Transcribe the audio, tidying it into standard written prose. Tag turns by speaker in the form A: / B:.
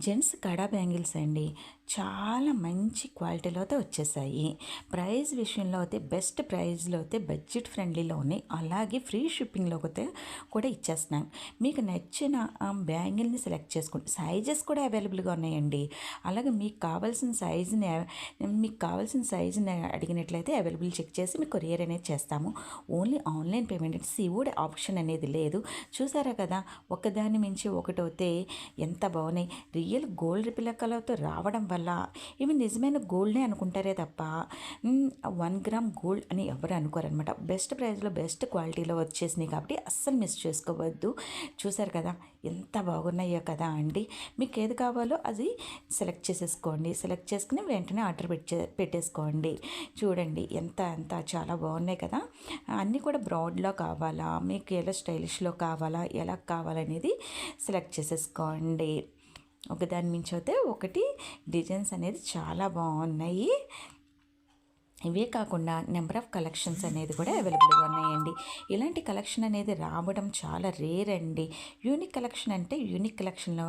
A: Gents కడా bangles అండి. చాలా మంచి క్వాలిటీలో అయితే వచ్చేసాయి. ప్రైస్ విషయంలో అయితే బెస్ట్ ప్రైస్లో అయితే బడ్జెట్ ఫ్రెండ్లీలో ఉన్నాయి. అలాగే ఫ్రీ షిప్పింగ్లో అయితే కూడా ఇచ్చేస్తున్నాను. మీకు నచ్చిన బ్యాంగిల్ని సెలెక్ట్ చేసుకోండి. సైజెస్ కూడా అవైలబుల్గా ఉన్నాయండి. అలాగే మీకు కావాల్సిన సైజుని అడిగినట్లయితే అవైలబుల్ చెక్ చేసి మీకు కొరియర్ అనేది చేస్తాము. Only online payment, COD option అనేది లేదు. చూసారా కదా, ఒకదాని మించి ఒకటైతే ఎంత బాగున్నాయి. రియల్ గోల్డ్ పిలకలతో రావడం వల్ల ఇవి నిజమైన గోల్డ్నే అనుకుంటారే తప్ప 1 గ్రామ్ గోల్డ్ అని ఎవరు అనుకోరనమాట. బెస్ట్ ప్రైస్లో బెస్ట్ క్వాలిటీలో వచ్చేసినాయి కాబట్టి అస్సలు మిస్ చేసుకోవద్దు. చూసారు కదా ఎంత బాగున్నాయో కదా అండి. మీకు ఏది కావాలో అది సెలెక్ట్ చేసేసుకోండి. సెలెక్ట్ చేసుకుని వెంటనే ఆర్డర్ పెట్టేసుకోండి. చూడండి ఎంత చాలా బాగున్నాయి కదా. అన్నీ కూడా బ్రాడ్లో కావాలా, మీకు ఎలా స్టైలిష్లో కావాలా, ఎలా కావాలనేది సెలెక్ట్ చేసేసుకోండి. ఒకదాని మించి అయితే ఒకటి డిజైన్స్ అనేది చాలా బాగున్నాయి. ఇవే కాకుండా నెంబర్ ఆఫ్ కలెక్షన్స్ అనేది కూడా అవైలబుల్గా ఉన్నాయండి. ఇలాంటి కలెక్షన్ అనేది రావడం చాలా రేర్ అండి. యూనిక్ కలెక్షన్ అంటే యూనిక్ కలెక్షన్లో